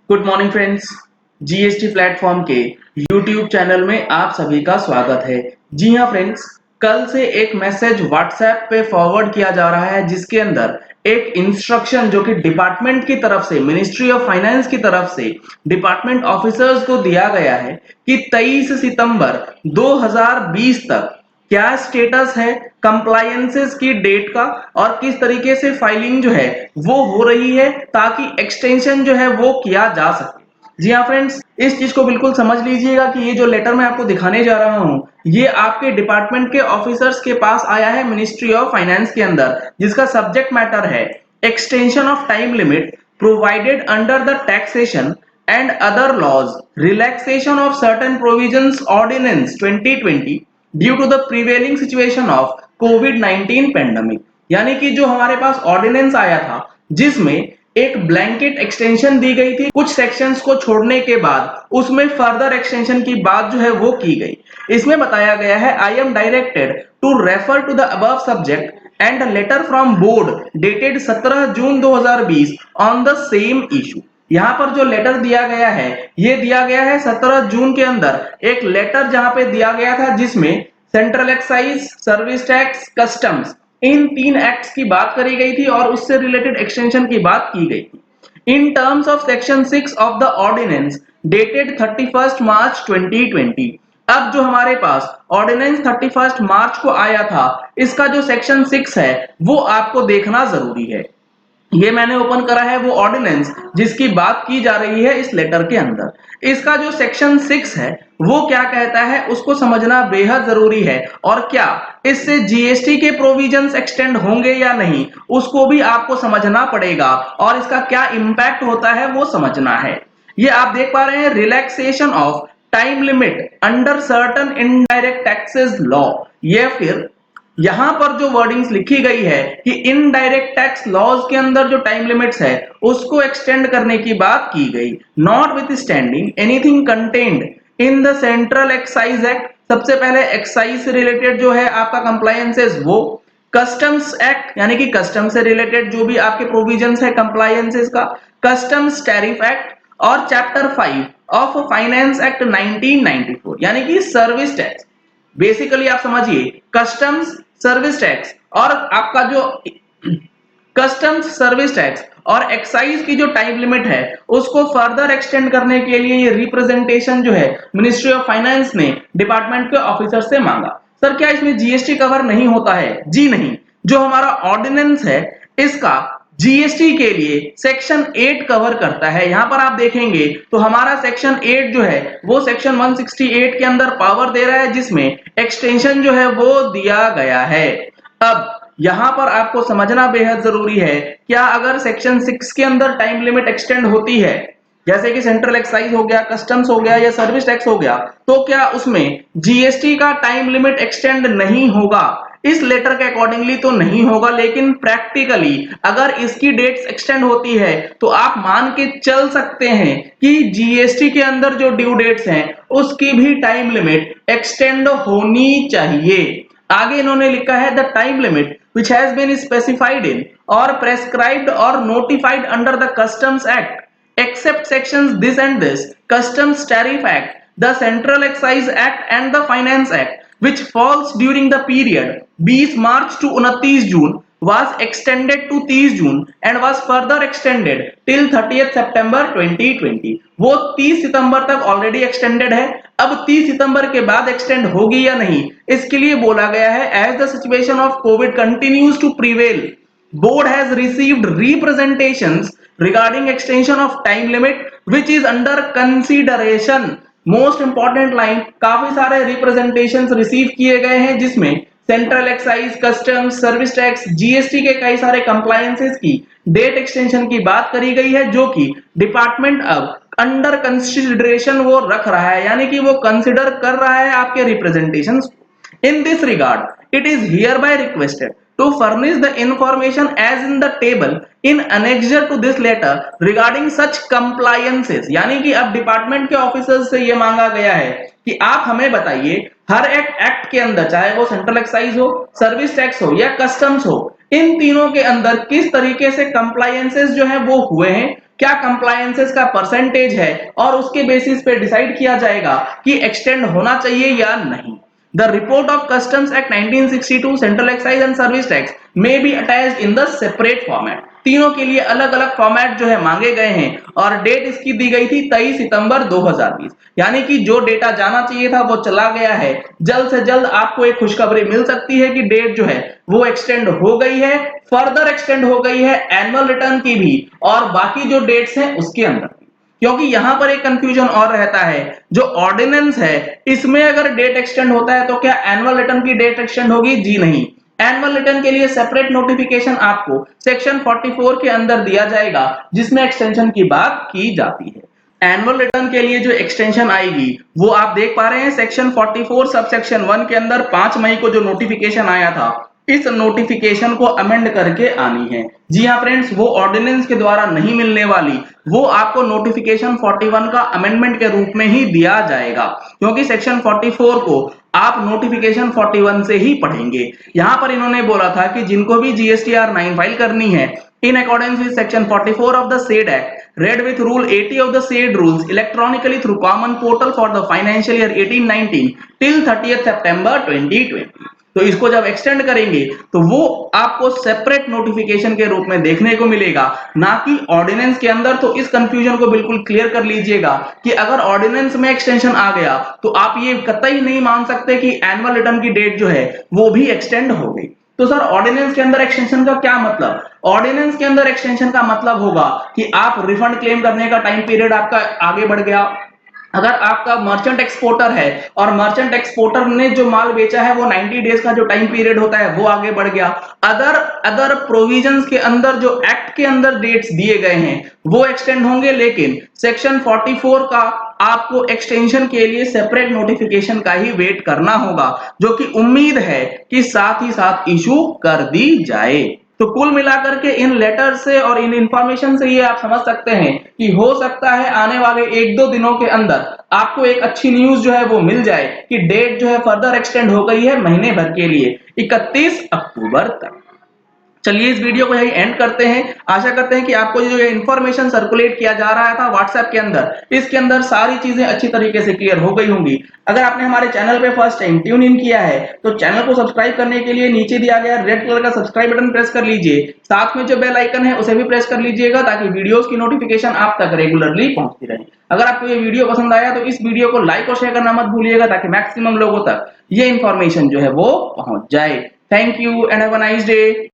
Good morning friends. GST platform के YouTube channel में आप सभी का स्वागत है। जी हाँ फ्रेंड्स, कल से एक मैसेज व्हाट्सएप पे फॉरवर्ड किया जा रहा है जिसके अंदर एक इंस्ट्रक्शन जो कि डिपार्टमेंट की तरफ से, मिनिस्ट्री ऑफ फाइनेंस की तरफ से डिपार्टमेंट ऑफिसर्स को दिया गया है कि 23 सितंबर 2020 तक क्या स्टेटस है कंप्लायंसेस की डेट का और किस तरीके से फाइलिंग जो है वो हो रही है ताकि एक्सटेंशन जो है वो किया जा सके। जी हाँ फ्रेंड्स, इस चीज को बिल्कुल समझ लीजिएगा कि ये जो लेटर मैं आपको दिखाने जा रहा हूँ ये आपके डिपार्टमेंट के ऑफिसर्स के पास आया है मिनिस्ट्री ऑफ फाइनेंस के अंदर, जिसका सब्जेक्ट मैटर है extension of time limit provided under the taxation and other laws, relaxation of certain provisions ordinance 2020 due to the prevailing situation of कोविड-19 पेंडेमिक। यानी कि जो हमारे पास ऑर्डिनेंस आया था जिसमें एक ब्लैंकेट एक्सटेंशन दी गई थी, कुछ सेक्शंस को छोड़ने के बाद उसमें फर्दर एक्सटेंशन की बात जो है वो की गई। इसमें बताया गया है I am directed to refer to the above subject and letter from board dated 17 June 2020 on the same issue. यहाँ पर जो लेटर दिया गया है ये दिया गया है 17 जून के अंदर एक लेटर जहां पे दिया गया था जिसमें central excise, service tax, customs इन तीन एक्ट्स की बात करी गई थी और उससे रिलेटेड एक्सटेंशन की बात की गई थी। In terms of section 6 of the ordinance dated 31 March 2020। अब जो हमारे पास ऑर्डिनेंस 31 मार्च को आया था इसका जो सेक्शन 6 है वो आपको देखना जरूरी है। ये मैंने ओपन करा है वो ऑर्डिनेंस जिसकी बात की जा रही है इस लेटर के अंदर। इसका जो सेक्शन 6 है वो क्या कहता है उसको समझना बेहद जरूरी है और क्या इससे जीएसटी के प्रोविजंस एक्सटेंड होंगे या नहीं उसको भी आपको समझना पड़ेगा और इसका क्या इंपैक्ट होता है वो समझना है। ये आप देख पा रहे हैं relaxation of time limit under certain indirect taxes law. ये फिर यहां पर जो वर्डिंग्स लिखी गई है कि इनडायरेक्ट टैक्स लॉज के अंदर जो टाइम लिमिट्स है उसको एक्सटेंड करने की बात की गई। Not with standing anything contained in the central excise act, सबसे पहले एक्साइज से रिलेटेड जो है आपका कंप्लायंसेस वो, कस्टम्स एक्ट यानी कि कस्टम से रिलेटेड जो भी आपके प्रोविजंस है कंप्लायंसेस का, कस्टम्स टैरिफ एक्ट और चैप्टर 5 ऑफ फाइनेंस एक्ट 1994 यानी कि सर्विस टैक्स। बेसिकली आप समझिए कस्टम्स, सर्विस टैक्स और आपका जो कस्टम्स, सर्विस टैक्स और एक्साइज की जो टाइम लिमिट है उसको फर्दर एक्सटेंड करने के लिए ये रिप्रेजेंटेशन जो है मिनिस्ट्री ऑफ फाइनेंस ने डिपार्टमेंट के ऑफिसर से मांगा। सर क्या इसमें जीएसटी कवर नहीं होता है? जी नहीं, जो हमारा ऑर्डिनेंस है इसका जीएसटी के लिए सेक्शन 8 कवर करता है। यहां पर आप देखेंगे तो हमारा सेक्शन 8 जो है वो सेक्शन 168 के अंदर पावर दे रहा है जिसमें एक्सटेंशन जो है वो दिया गया है। अब यहां पर आपको समझना बेहद जरूरी है, क्या अगर सेक्शन 6 के अंदर टाइम लिमिट एक्सटेंड होती है जैसे कि सेंट्रल एक्साइज हो गया, कस्टम्स हो गया या सर्विस टैक्स हो गया, तो क्या उसमें जीएसटी का टाइम लिमिट एक्सटेंड नहीं होगा? इस लेटर के अकॉर्डिंगली तो नहीं होगा, लेकिन प्रैक्टिकली अगर इसकी डेट्स एक्सटेंड होती है तो आप मान के चल सकते हैं कि जीएसटी के अंदर जो ड्यू डेट्स हैं उसकी भी टाइम लिमिट एक्सटेंड होनी चाहिए। आगे इन्होंने लिखा है the time limit which has been specified in or prescribed or notified under the customs act except sections this and this, customs tariff act, the central excise act and the finance act which falls during the period 20 March to 29 June was extended to 30 June and was further extended till 30th September 2020। वो 30 सितंबर तक already extended है, अब 30 सितंबर के बाद extend होगी या नहीं इसके लिए बोला गया है as the situation of covid continues to prevail board has received representations regarding extension of time limit which is under consideration. Most important line, काफी सारे रिप्रेजेंटेशंस रिसीव किए गए हैं जिसमें central excise, customs, service tax, GST के कई सारे compliances की डेट एक्सटेंशन की बात करी गई है जो कि डिपार्टमेंट अब अंडर कंसिडरेशन वो रख रहा है, यानी कि वो कंसिडर कर रहा है आपके representations. In this regard it is hereby requested to furnish the information as in the table in annexure to this letter regarding such compliances। यानी कि अब डिपार्टमेंट के ऑफिसर्स से ये मांगा गया है कि आप हमें बताइए हर एक एक्ट के अंदर, चाहे वो सेंट्रल एक्साइज हो, सर्विस टैक्स हो या कस्टम्स हो, इन तीनों के अंदर किस तरीके से कंप्लायंसेस जो है वो हुए हैं, क्या कंप्लायंसेस का परसेंटेज है और उसके बेसिस पे डिसाइड किया जाएगा कि एक्सटेंड होना चाहिए या नहीं। The report of Customs Act 1962 Central Excise and Service Tax may be attached in the separate format। तीनों के लिए अलग अलग फॉर्मेट जो है मांगे गए हैं और डेट इसकी दी गई थी 23 सितंबर 2020। यानी कि जो डेटा जाना चाहिए था वो चला गया है। जल्द से जल्द आपको एक खुशखबरी मिल सकती है कि डेट जो है वो एक्सटेंड हो गई है, फर्दर एक्सटेंड हो गई है एनुअल रिटर्न की भी और बाकी जो डेट्स हैं उसके अंदर। क्योंकि यहां पर एक कंफ्यूजन और रहता है, जो ऑर्डिनेंस है इसमें अगर डेट एक्सटेंड होता है तो क्या एनुअल रिटर्न की डेट एक्सटेंड होगी? जी नहीं। एनुअल रिटर्न के लिए सेपरेट नोटिफिकेशन आपको सेक्शन 44 के अंदर दिया जाएगा जिसमें एक्सटेंशन की बात की जाती है। एनुअल रिटर्न के लिए जो एक्सटेंशन आएगी वो आप देख पा रहे हैं सेक्शन 44 सब सेक्शन 1 के अंदर 5 मई को जो नोटिफिकेशन आया था इस नोटिफिकेशन को अमेंड करके आनी है। जी हाँ फ्रेंड्स, वो ऑर्डिनेंस के द्वारा नहीं मिलने वाली, वो आपको नोटिफिकेशन 41 का अमेंडमेंट के रूप में ही दिया जाएगा क्योंकि सेक्शन 44 को आप नोटिफिकेशन 41 से ही पढ़ेंगे। यहां पर इन्होंने बोला था कि जिनको भी जीएसटीआर 9 फाइल करनी है in accordance with section 44 of the said act read with rule 80 of the said rules electronically through common portal for the financial year 18-19 till 30th September 2020। तो इसको जब एक्सटेंड करेंगे तो वो आपको सेपरेट नोटिफिकेशन के रूप में देखने को मिलेगा, ना कि ऑर्डिनेंस के अंदर। तो इस कंफ्यूजन को बिल्कुल क्लियर कर लीजिएगा कि अगर ऑर्डिनेंस में एक्सटेंशन आ गया तो आप ये कतई नहीं मान सकते कि एनुअल रिटर्न की डेट जो है वो भी एक्सटेंड हो गई। तो सर ऑर्डिनेंस के अंदर एक्सटेंशन का क्या मतलब? ऑर्डिनेंस के अंदर एक्सटेंशन का मतलब होगा कि आप रिफंड क्लेम करने का टाइम पीरियड आपका आगे बढ़ गया। अगर आपका मर्चेंट एक्सपोर्टर है और मर्चेंट एक्सपोर्टर ने जो माल बेचा है वो 90 डेज का जो टाइम पीरियड होता है वो आगे बढ़ गया। अदर अदर प्रोविजंस के अंदर जो एक्ट के अंदर डेट्स दिए गए हैं वो एक्सटेंड होंगे, लेकिन सेक्शन 44 का आपको एक्सटेंशन के लिए सेपरेट नोटिफिकेशन का ही वेट करना होगा, जो कि उम्मीद है कि साथ ही साथ इशू कर दी जाए। तो कुल मिलाकर के इन लेटर से और इन इंफॉर्मेशन से ये आप समझ सकते हैं कि हो सकता है आने वाले 1-2 दिनों के अंदर आपको एक अच्छी न्यूज जो है वो मिल जाए कि डेट जो है फर्दर एक्सटेंड हो गई है महीने भर के लिए 31 अक्टूबर तक। चलिए इस वीडियो को यही एंड करते हैं। आशा करते हैं कि आपको जो ये इन्फॉर्मेशन सर्कुलेट किया जा रहा था व्हाट्सएप के अंदर, इसके अंदर सारी चीजें अच्छी तरीके से क्लियर हो गई होंगी। अगर आपने हमारे चैनल पे फर्स्ट टाइम ट्यून इन किया है तो चैनल को सब्सक्राइब करने के लिए नीचे दिया गया रेड कलर का सब्सक्राइब बटन प्रेस कर लीजिए। साथ में जो बेल आइकन है उसे भी प्रेस कर लीजिएगा ताकि वीडियोस की नोटिफिकेशन आप तक रेगुलरली पहुंचती रहे। अगर आपको ये वीडियो पसंद आया तो इस वीडियो को लाइक और शेयर करना मत भूलिएगा ताकि मैक्सिमम लोगों तक ये इन्फॉर्मेशन जो है वो पहुंच जाए। Thank you and have a nice day.